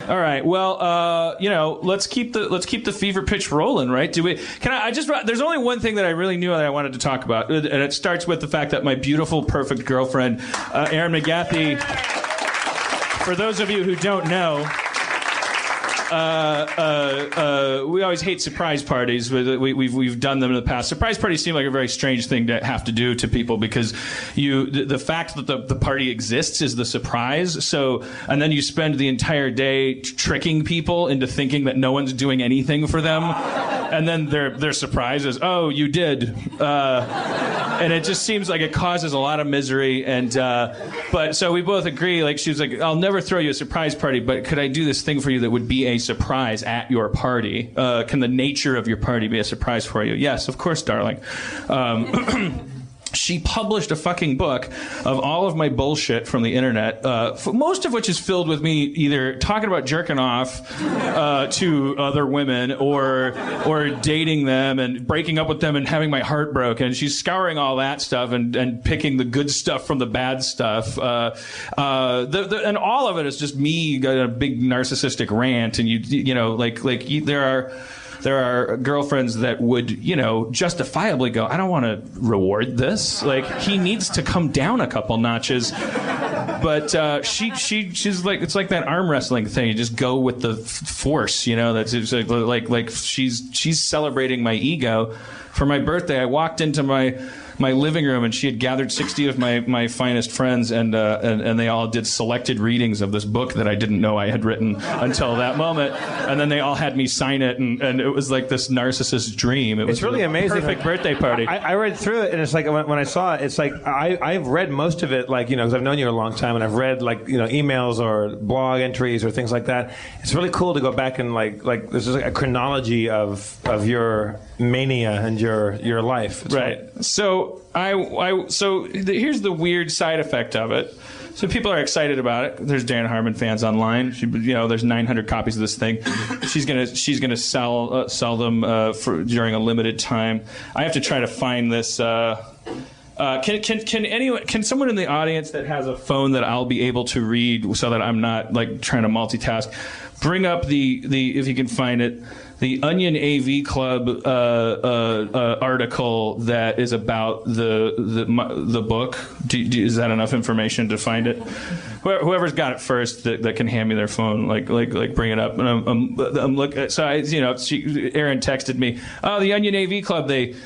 All right. Well, let's keep the fever pitch rolling, right? There's only one thing that I really knew that I wanted to talk about, and it starts with the fact that my beautiful, perfect girlfriend, Erin McGathy. For those of you who don't know, we always hate surprise parties. We've done them in the past. Surprise parties seem like a very strange thing to have to do to people because the fact that the party exists is the surprise. So, and then you spend the entire day tricking people into thinking that no one's doing anything for them, and then their surprise is, oh, you did. And it just seems like it causes a lot of misery. And but so we both agree. Like she was like, I'll never throw you a surprise party, but could I do this thing for you that would be a surprise at your party? Can the nature of your party be a surprise for you? Yes, of course, darling. She published a fucking book of all of my bullshit from the internet, most of which is filled with me either talking about jerking off to other women or dating them and breaking up with them and having my heart broken. She's scouring all that stuff and picking the good stuff from the bad stuff. And all of it is just me got a big narcissistic rant. And there are girlfriends that would, justifiably go, I don't want to reward this. Like, he needs to come down a couple notches. But she's like, it's like that arm wrestling thing. You just go with the force, That's it's like she's celebrating my ego. For my birthday, I walked into my living room, and she had gathered 60 of my finest friends, and they all did selected readings of this book that I didn't know I had written until that moment. And then they all had me sign it, and it was like this narcissist dream. It was really amazing. Perfect birthday party. I read through it, and it's like when I saw it, it's like I've read most of it, because I've known you a long time, and I've read emails or blog entries or things like that. It's really cool to go back and like this is like a chronology of your mania and your life. It's right. So here's the weird side effect of it. So people are excited about it. There's Dan Harmon fans online. There's 900 copies of this thing. She's gonna sell them during a limited time. I have to try to find this. Can someone in the audience that has a phone that I'll be able to read so that I'm not like trying to multitask, bring up the if you can find it, the Onion AV Club article that is about the book. Is that enough information to find it? Whoever's got it first that can hand me their phone, like bring it up. And I'm looking. So Erin texted me. Oh, the Onion AV Club. They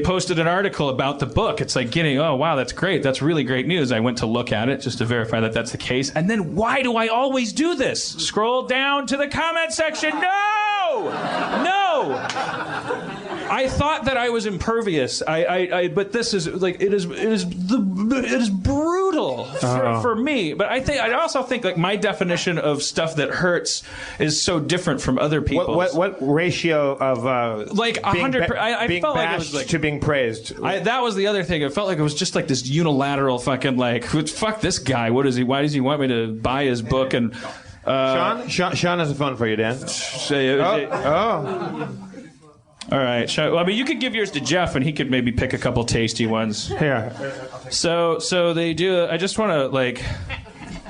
posted an article about the book. It's like oh, wow, that's great. That's really great news. I went to look at it just to verify that that's the case. And then why do I always do this? Scroll down to the comment section. No! I thought that I was impervious. But this is like it is brutal for me. But I also think like my definition of stuff that hurts is so different from other people's. What ratio of like 100? I felt like it was like to being praised. That was the other thing. It felt like it was just like this unilateral fucking like fuck this guy. What is he? Why does he want me to buy his book? And Sean has a phone for you, Dan. All right. You could give yours to Jeff, and he could maybe pick a couple tasty ones. Here. So they do. I just want to like.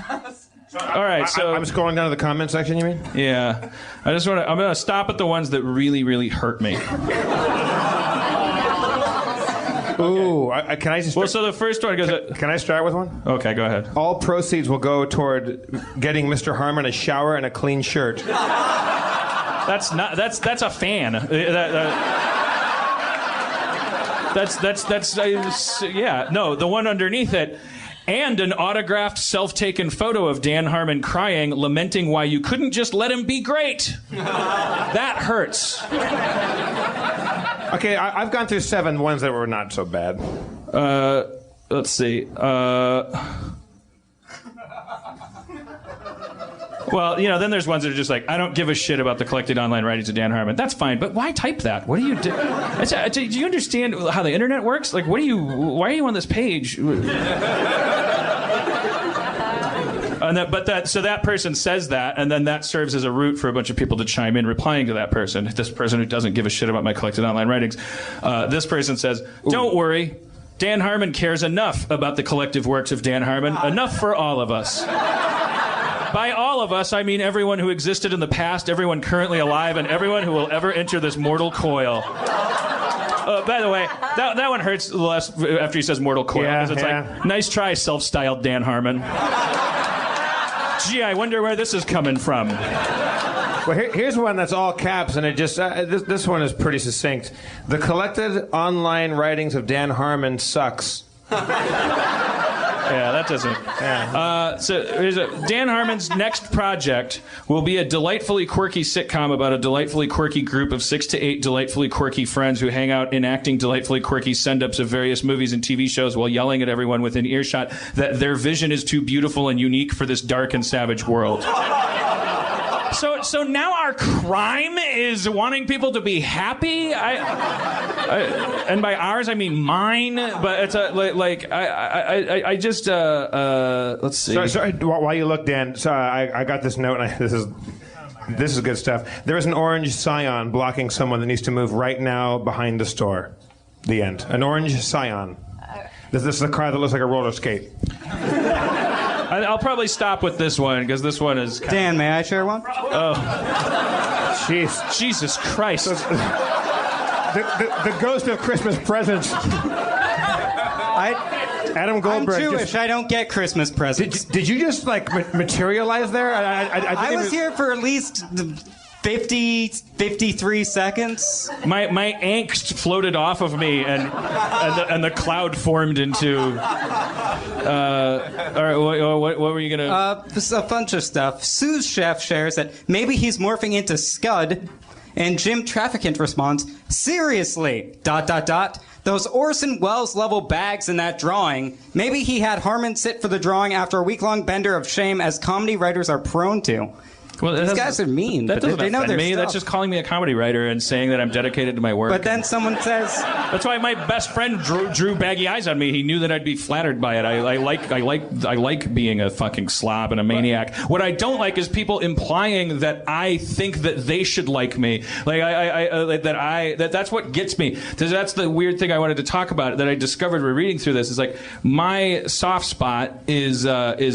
All right. So I'm scrolling down to the comment section. You mean? Yeah. I'm gonna stop at the ones that really, really hurt me. Ooh, can I just... Well, so the first one goes... Can I start with one? Okay, go ahead. All proceeds will go toward getting Mr. Harmon a shower and a clean shirt. That's a fan. Yeah, no, the one underneath it. And an autographed, self-taken photo of Dan Harmon crying, lamenting why you couldn't just let him be great. That hurts. Okay, I've gone through 7 ones that were not so bad. Let's see. Well, then there's ones that are just like, I don't give a shit about the collected online writings of Dan Harmon. That's fine, but why type that? What do you do? Do you understand how the internet works? Like, why are you on this page? So that person says that, and then that serves as a route for a bunch of people to chime in, replying to that person. This person who doesn't give a shit about my collected online writings. This person says, don't worry, Dan Harmon cares enough about the collective works of Dan Harmon, enough for all of us. By all of us, I mean everyone who existed in the past, everyone currently alive, and everyone who will ever enter this mortal coil. By the way, that one hurts less after he says mortal coil. Yeah, Because it's yeah. like, nice try, self-styled Dan Harmon. Gee, I wonder where this is coming from. Well, here's one that's all caps, and it just this one is pretty succinct. The collected online writings of Dan Harmon sucks. Yeah, that doesn't. Yeah. So Dan Harmon's next project will be a delightfully quirky sitcom about a delightfully quirky group of 6 to 8 delightfully quirky friends who hang out enacting delightfully quirky send-ups of various movies and TV shows while yelling at everyone within earshot that their vision is too beautiful and unique for this dark and savage world. So now our crime is wanting people to be happy. And by ours I mean mine. But it's I just let's see. Sorry, while you look, Dan. So I got this note, and this is good stuff. There is an orange scion blocking someone that needs to move right now behind the store. The end. An orange scion. This is a car that looks like a roller skate. I'll probably stop with this one because this one is. Dan, may I share one? Oh, Jeez. Jesus Christ! The ghost of Christmas presents. Adam I'm Goldberg. Jewish. I don't get Christmas presents. Did you just like materialize there? I was here for at least 53 seconds. My angst floated off of me, and the cloud formed into. All right, what were you gonna? This is a bunch of stuff. Sue's chef shares that maybe he's morphing into Scud, and Jim Trafficant responds, "Seriously, ... Those Orson Welles level bags in that drawing. Maybe he had Harmon sit for the drawing after a week-long bender of shame, as comedy writers are prone to." Well, These guys are mean, That but doesn't they know offend their me. stuff. That's just calling me a comedy writer and saying that I'm dedicated to my work. But then someone says, That's why my best friend drew baggy eyes on me. He knew that I'd be flattered by it. I like being a fucking slob and a maniac. What I don't like is people implying that I think that they should like me. Like that's what gets me. That's the weird thing I wanted to talk about that I discovered when reading through this. Is like my soft spot is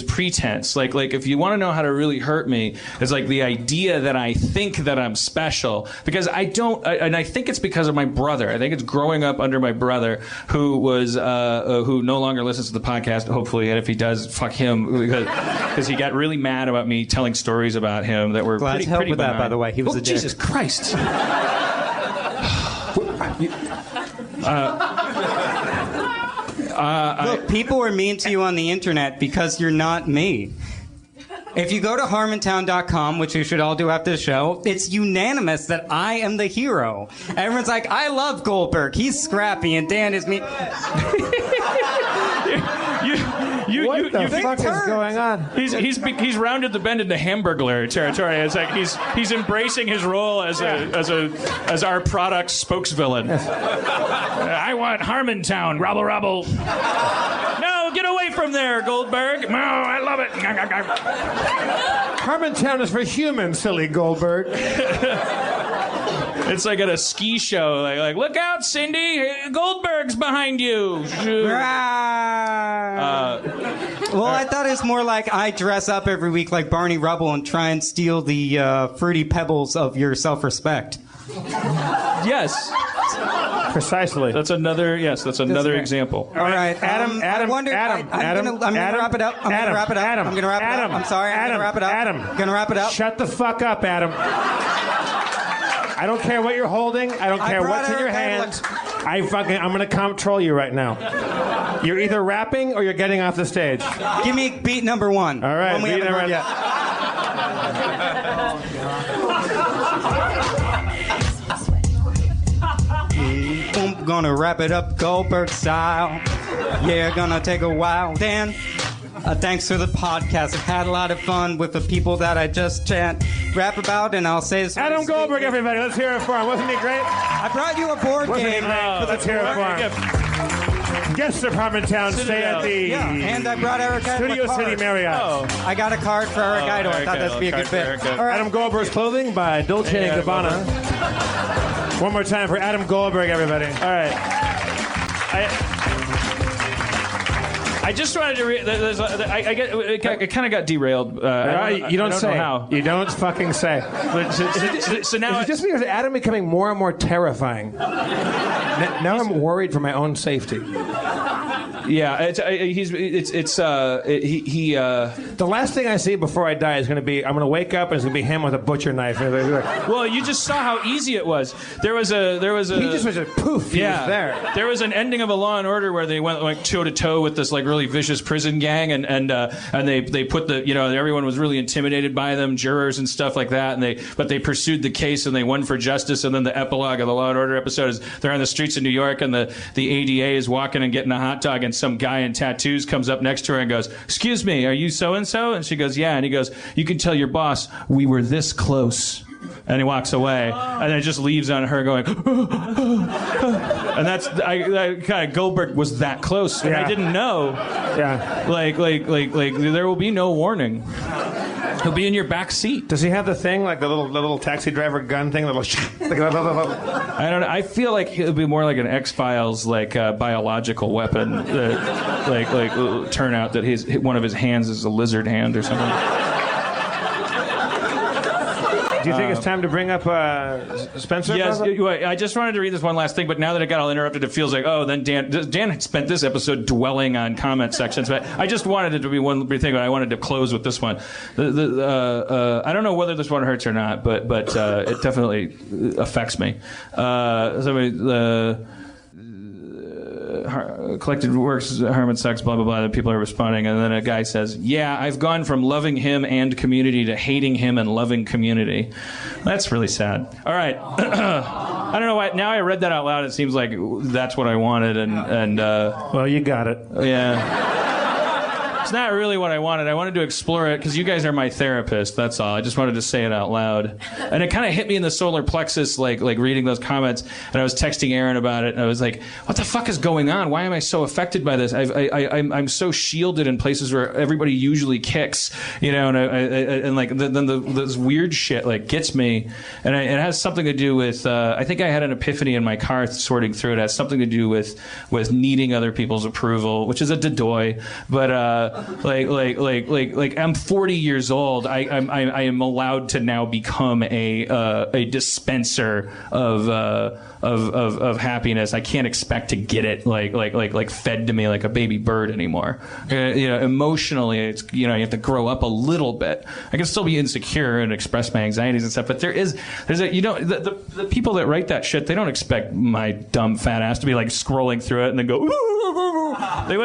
pretense. Like if you want to know how to really hurt me, it's like the idea that I think that I'm special, because I don't, and I think it's because of my brother. I think it's growing up under my brother, who was who no longer listens to the podcast, hopefully, and if he does, fuck him, because he got really mad about me telling stories about him that were glad to help pretty with that, benign. by the way. He was a dick. Jesus Christ. Look, people are mean to you on the internet because you're not me. If you go to Harmontown.com, which you should all do after the show, it's unanimous that I am the hero. Everyone's like, I love Goldberg. He's scrappy, and Dan is mean. What the fuck is going on? He's rounded the bend into Hamburglar territory. It's like he's embracing his role as our product spokesvillain. I want Harmontown, rabble rabble. No, get away from there, Goldberg. No, I love it. Harmontown is for humans, silly Goldberg. It's like at a ski show. Like look out, Cindy. Goldberg's behind you. Well, I thought it was more like I dress up every week like Barney Rubble and try and steal the fruity pebbles of your self-respect. Yes. Precisely. That's another example. All right, Adam, I wonder, Adam, I'm gonna wrap it up. I'm gonna wrap it up. I'm gonna wrap it up. I'm sorry. I'm gonna wrap it up. I'm gonna wrap it up. Shut the fuck up, Adam. I don't care what you're holding. I don't care what's in your hands. I'm gonna control you right now. You're either rapping or you're getting off the stage. Give me beat number one. All right, One we haven't heard yet. I'm gonna wrap it up Goldberg style. Yeah, gonna take a while. Dan, thanks for the podcast. I've had a lot of fun with the people that I just rap about, and I'll say this. Adam Goldberg, everybody. Let's hear it for him. Wasn't he great? I brought you a board game. Let's hear it for him. Guests of Harmontown stay at the And I brought Eric Studio City Marriott. I got a card for Eric Idle. I thought that'd be a good fit. All right. Adam Goldberg's clothing by Dolce & Gabbana. One more time for Adam Goldberg, everybody. All right. I just wanted to. It kind of got derailed. You don't know say. How. You don't fucking say. So now Is it just because Adam becoming more and more terrifying? Now I'm worried for my own safety. Yeah, The last thing I see before I die is going to be, I'm going to wake up and it's going to be him with a butcher knife. Well, you just saw how easy it was. There was a. He just was a poof. He was there. There was an ending of a Law and Order where they went like toe to toe with this like really vicious prison gang, and they put the everyone was really intimidated by them, jurors and stuff like that, but they pursued the case and they won for justice. And then the epilogue of the Law and Order episode is they're on the streets of New York and the ADA is walking and getting a hot dog, and some guy in tattoos comes up next to her and goes, "Excuse me, are you so and so?" And she goes, "Yeah." And he goes, "You can tell your boss we were this close." And he walks away, and then it just leaves on her going, and that's I kind of Goldberg was that close, and I didn't know. Yeah. Like there will be no warning. He'll be in your back seat. Does he have the thing, like the little taxi driver gun thing? I don't know. I feel like he'll be more like an X-Files, like biological weapon. Like turn out that one of his hands is a lizard hand or something. Do you think it's time to bring up Spencer? Yes, I just wanted to read this one last thing, but now that it got all interrupted, it feels like, oh, then Dan had spent this episode dwelling on comment sections. But I just wanted it to be one brief thing, but I wanted to close with this one. I don't know whether this one hurts or not, but it definitely affects me. Collected works, Harmon sucks, blah, blah, blah. The people are responding. And then a guy says, "Yeah, I've gone from loving him and Community to hating him and loving Community." That's really sad. All right. I don't know why. Now I read that out loud. It seems like that's what I wanted. And well, you got it. Yeah. It's not really what I wanted. I wanted to explore it because you guys are my therapist. That's all. I just wanted to say it out loud. And it kind of hit me in the solar plexus, like reading those comments. And I was texting Aaron about it. And I was like, "What the fuck is going on? Why am I so affected by this? I'm so shielded in places where everybody usually kicks, And this weird shit like gets me. And it has something to do with. I think I had an epiphany in my car sorting through it. It has something to do with needing other people's approval, which is a dedoy, but. Like I'm 40 years old. I am allowed to now become a dispenser of happiness. I can't expect to get it like fed to me like a baby bird anymore. Emotionally, it's you have to grow up a little bit. I can still be insecure and express my anxieties and stuff, but there's the people that write that shit, they don't expect my dumb fat ass to be like scrolling through it and then go. They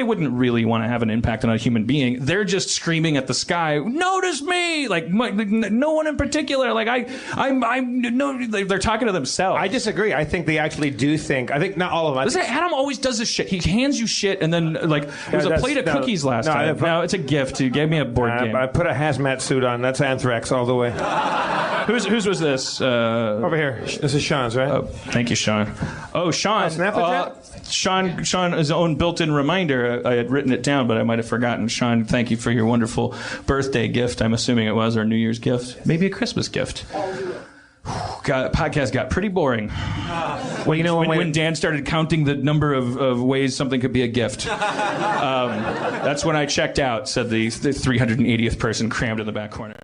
wouldn't really want to have an impact on a human being. They're just screaming at the sky, "Notice me!" Like no one in particular. Like I'm no. They're talking to themselves. I disagree. I think they actually do think. I think not all of them. Listen, Adam always does this shit. He hands you shit, and then like there's a plate of cookies last time. No, it's a gift. He gave me a board game. I put a hazmat suit on. That's anthrax all the way. Whose was this? Over here. This is Sean's, right? Oh, thank you, Sean. Oh, Sean. Sean's own built-in reminder. I had written it down, but I might have forgotten. Sean, thank you for your wonderful birthday gift. I'm assuming it was, or New Year's gift. Maybe a Christmas gift. Podcast got pretty boring. Well, when Dan started counting the number of ways something could be a gift. That's when I checked out, said the 380th person crammed in the back corner.